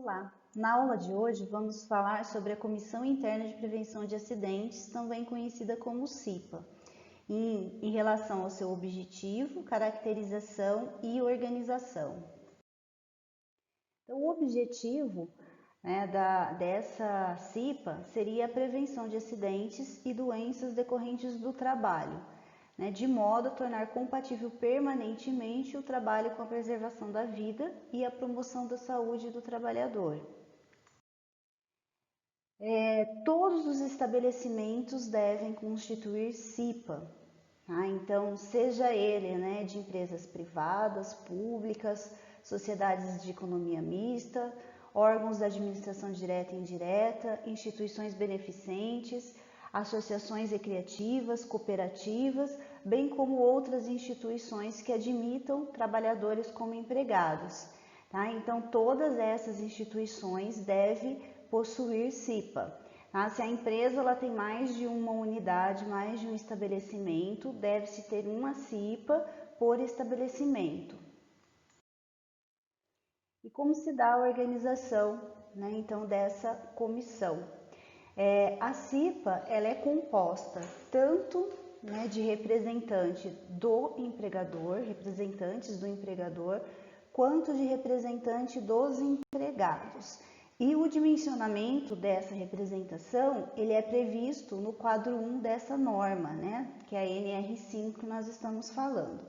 Olá! Na aula de hoje vamos falar sobre a Comissão Interna de Prevenção de Acidentes, também conhecida como CIPA, em relação ao seu objetivo, caracterização e organização. Então, o objetivo dessa CIPA seria a prevenção de acidentes e doenças decorrentes do trabalho, de modo a tornar compatível permanentemente o trabalho com a preservação da vida e a promoção da saúde do trabalhador. Todos os estabelecimentos devem constituir CIPA, então seja ele de empresas privadas, públicas, sociedades de economia mista, órgãos da administração direta e indireta, instituições beneficentes, associações recreativas, cooperativas, bem como outras instituições que admitam trabalhadores como empregados. Então, todas essas instituições devem possuir CIPA. Se a empresa ela tem mais de uma unidade, mais de um estabelecimento, deve-se ter uma CIPA por estabelecimento. E como se dá a organização, então, dessa comissão? A CIPA ela é composta tanto de representantes do empregador, quanto de representante dos empregados. E o dimensionamento dessa representação, ele é previsto no quadro 1 dessa norma, que é a NR5 que nós estamos falando.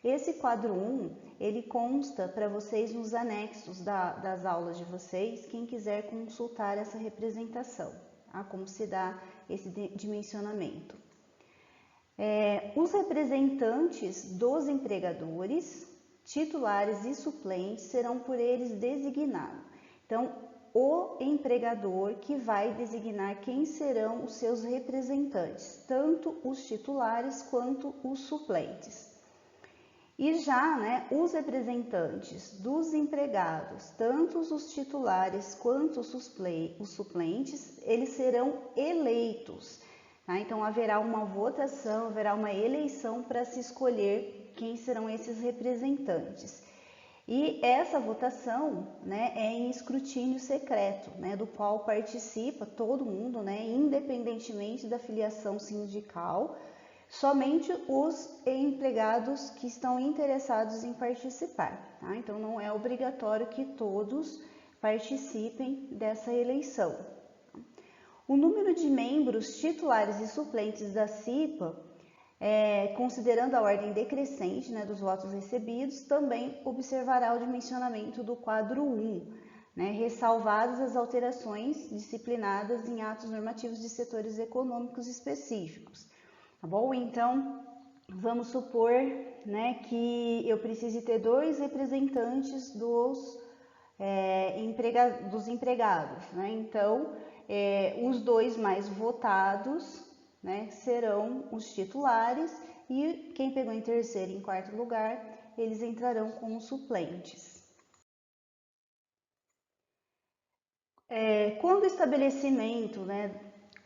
Esse quadro 1, ele consta para vocês nos anexos das aulas de vocês, quem quiser consultar essa representação, como se dá esse dimensionamento. Os representantes dos empregadores, titulares e suplentes serão por eles designados. Então, o empregador que vai designar quem serão os seus representantes, tanto os titulares quanto os suplentes. E já os representantes dos empregados, tanto os titulares quanto os suplentes, eles serão eleitos. Então, haverá uma votação, haverá uma eleição para se escolher quem serão esses representantes. E essa votação é em escrutínio secreto, do qual participa todo mundo, independentemente da filiação sindical, somente os empregados que estão interessados em participar. Então, não é obrigatório que todos participem dessa eleição. O número de membros titulares e suplentes da CIPA, considerando a ordem decrescente dos votos recebidos, também observará o dimensionamento do quadro 1, ressalvadas as alterações disciplinadas em atos normativos de setores econômicos específicos. Tá bom? Então, vamos supor que eu precise ter 2 representantes dos empregados. Então, os 2 mais votados serão os titulares e quem pegou em terceiro e em quarto lugar, eles entrarão como suplentes. Quando o estabelecimento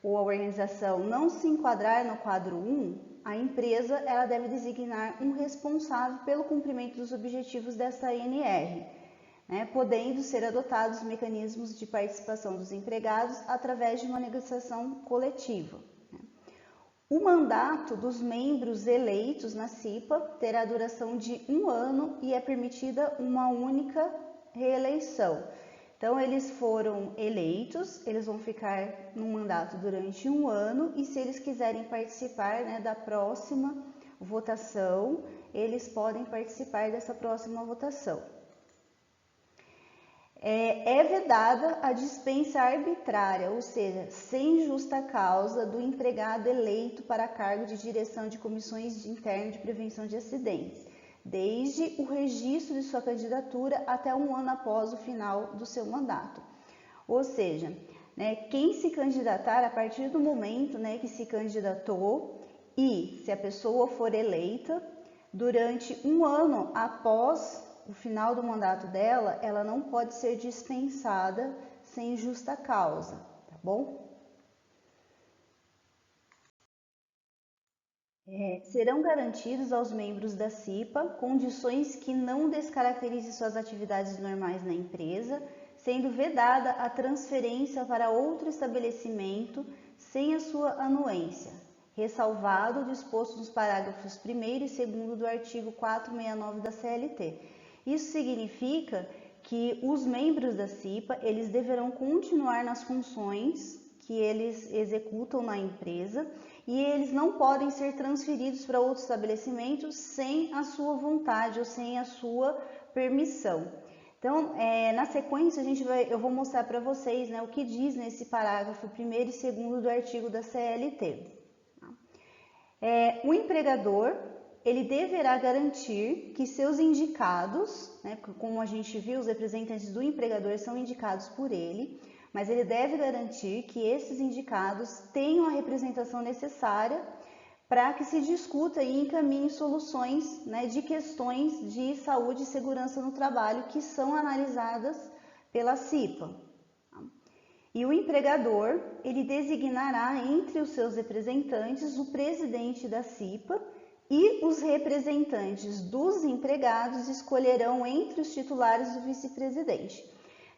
ou a organização não se enquadrar no quadro 1, a empresa ela deve designar um responsável pelo cumprimento dos objetivos dessa ANR, podendo ser adotados mecanismos de participação dos empregados através de uma negociação coletiva. O mandato dos membros eleitos na CIPA terá duração de 1 ano e é permitida uma única reeleição. Então, eles foram eleitos, eles vão ficar no mandato durante 1 ano e se eles quiserem participar da próxima votação, eles podem participar dessa próxima votação. É vedada a dispensa arbitrária, ou seja, sem justa causa, do empregado eleito para cargo de direção de comissões internas de prevenção de acidentes, desde o registro de sua candidatura até 1 ano após o final do seu mandato. Ou seja, quem se candidatar a partir do momento que se candidatou e se a pessoa for eleita, durante 1 ano após o final do mandato dela, ela não pode ser dispensada sem justa causa, tá bom? Serão garantidos aos membros da CIPA condições que não descaracterizem suas atividades normais na empresa, sendo vedada a transferência para outro estabelecimento sem a sua anuência, ressalvado o disposto nos parágrafos 1º e 2º do artigo 469 da CLT. Isso significa que os membros da CIPA, eles deverão continuar nas funções que eles executam na empresa e eles não podem ser transferidos para outro estabelecimento sem a sua vontade ou sem a sua permissão. Então, na sequência, eu vou mostrar para vocês, né, o que diz nesse parágrafo 1º e 2º do artigo da CLT. O empregador, ele deverá garantir que seus indicados, né, como a gente viu, os representantes do empregador são indicados por ele, mas ele deve garantir que esses indicados tenham a representação necessária para que se discuta e encaminhe soluções, né, de questões de saúde e segurança no trabalho que são analisadas pela CIPA. E o empregador, ele designará entre os seus representantes o presidente da CIPA e os representantes dos empregados escolherão entre os titulares o vice-presidente.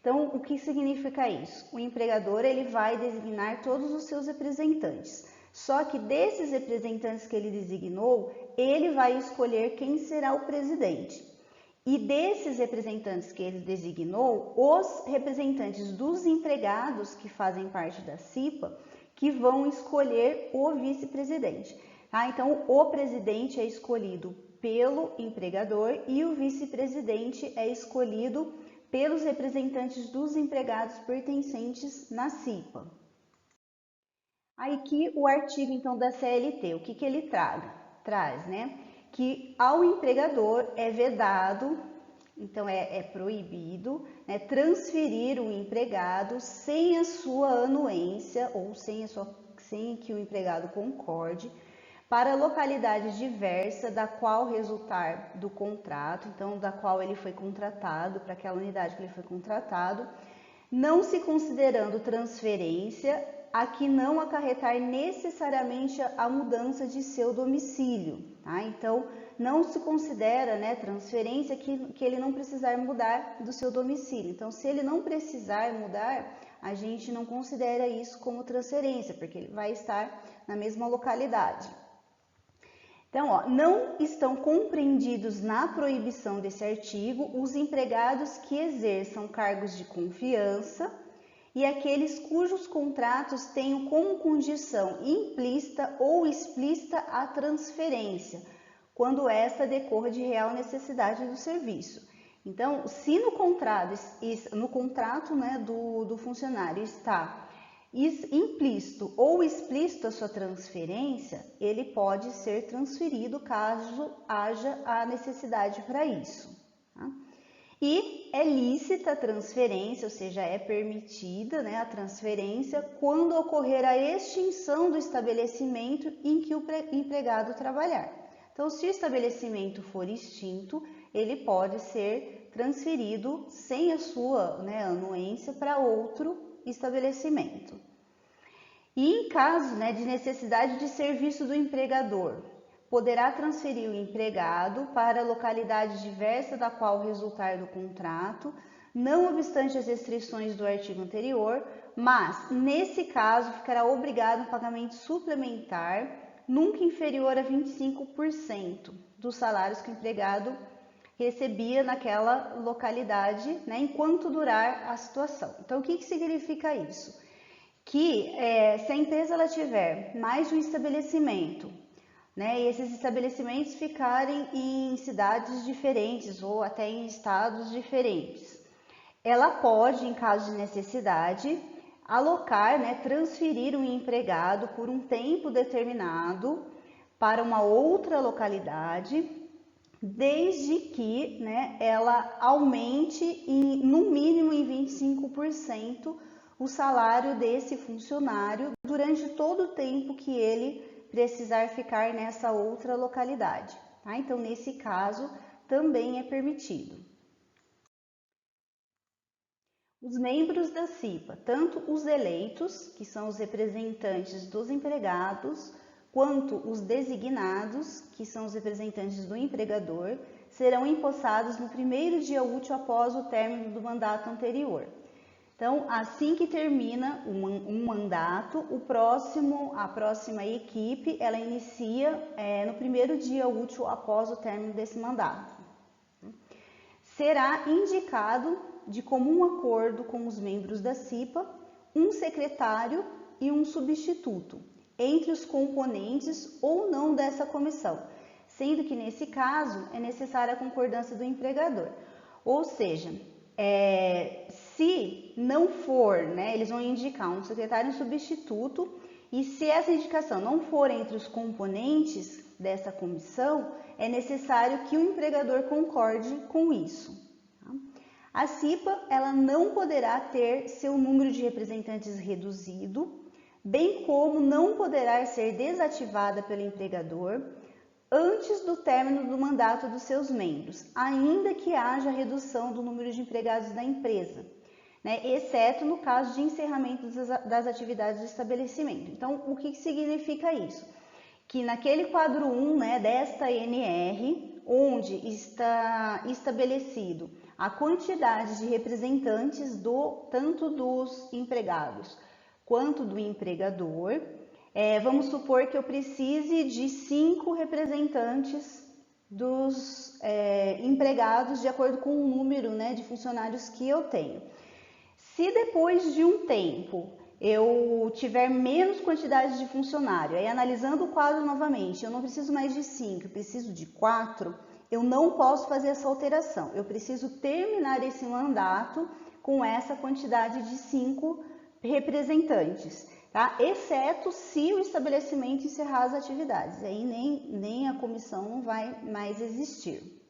Então, o que significa isso? O empregador, ele vai designar todos os seus representantes. Só que desses representantes que ele designou, ele vai escolher quem será o presidente. E desses representantes que ele designou, os representantes dos empregados que fazem parte da CIPA, que vão escolher o vice-presidente. Tá? Então, o presidente é escolhido pelo empregador e o vice-presidente é escolhido pelos representantes dos empregados pertencentes na CIPA. Aí que o artigo, então, da CLT, o que ele traz, né? Que ao empregador é vedado, então é proibido, né, transferir o empregado sem a sua anuência ou sem que o empregado concorde para localidade diversa da qual resultar do contrato, então da qual ele foi contratado, para aquela unidade que ele foi contratado, não se considerando transferência a que não acarretar necessariamente a mudança de seu domicílio, tá? Então, não se considera, né, transferência que ele não precisar mudar do seu domicílio. Então, se ele não precisar mudar, a gente não considera isso como transferência, porque ele vai estar na mesma localidade. Então, não estão compreendidos na proibição desse artigo os empregados que exerçam cargos de confiança e aqueles cujos contratos tenham como condição implícita ou explícita a transferência, quando esta decorra de real necessidade do serviço. Então, se no contrato, né, do funcionário está implícito ou explícito a sua transferência, ele pode ser transferido caso haja a necessidade para isso. Tá? E é lícita a transferência, ou seja, é permitida, né, a transferência quando ocorrer a extinção do estabelecimento em que o empregado trabalhar. Então, se o estabelecimento for extinto, ele pode ser transferido sem a sua, né, anuência para outro estabelecimento. E em caso, né, de necessidade de serviço do empregador, poderá transferir o empregado para a localidade diversa da qual resultar do contrato, não obstante as restrições do artigo anterior, mas, nesse caso, ficará obrigado a um pagamento suplementar, nunca inferior a 25% dos salários que o empregado recebia naquela localidade, né, enquanto durar a situação. Então, o que significa isso? Que se a empresa ela tiver mais de um estabelecimento, né, e esses estabelecimentos ficarem em cidades diferentes ou até em estados diferentes, ela pode, em caso de necessidade, alocar, né, transferir um empregado por um tempo determinado para uma outra localidade, desde que, né, ela aumente no mínimo em 25% o salário desse funcionário durante todo o tempo que ele precisar ficar nessa outra localidade. Tá? Então, nesse caso, também é permitido. Os membros da CIPA, tanto os eleitos, que são os representantes dos empregados, quanto os designados, que são os representantes do empregador, serão empossados no primeiro dia útil após o término do mandato anterior. Então, assim que termina um mandato, a próxima equipe, ela inicia no primeiro dia útil após o término desse mandato. Será indicado, de comum acordo com os membros da CIPA, um secretário e um substituto, entre os componentes ou não dessa comissão, sendo que nesse caso é necessária a concordância do empregador. Ou seja, se não for, eles vão indicar um secretário e um substituto, e se essa indicação não for entre os componentes dessa comissão, é necessário que o empregador concorde com isso. A CIPA, ela não poderá ter seu número de representantes reduzido, bem como não poderá ser desativada pelo empregador antes do término do mandato dos seus membros, ainda que haja redução do número de empregados da empresa, exceto no caso de encerramento das atividades do estabelecimento. Então, o que significa isso? Que naquele quadro 1, desta NR, onde está estabelecido a quantidade de representantes tanto dos empregados quanto do empregador, vamos supor que eu precise de 5 representantes dos empregados de acordo com o número de funcionários que eu tenho. Se depois de um tempo eu tiver menos quantidade de funcionário, aí analisando o quadro novamente, eu não preciso mais de 5, eu preciso de 4, eu não posso fazer essa alteração. Eu preciso terminar esse mandato com essa quantidade de 5 representantes, tá? Exceto se o estabelecimento encerrar as atividades, aí nem a comissão não vai mais existir.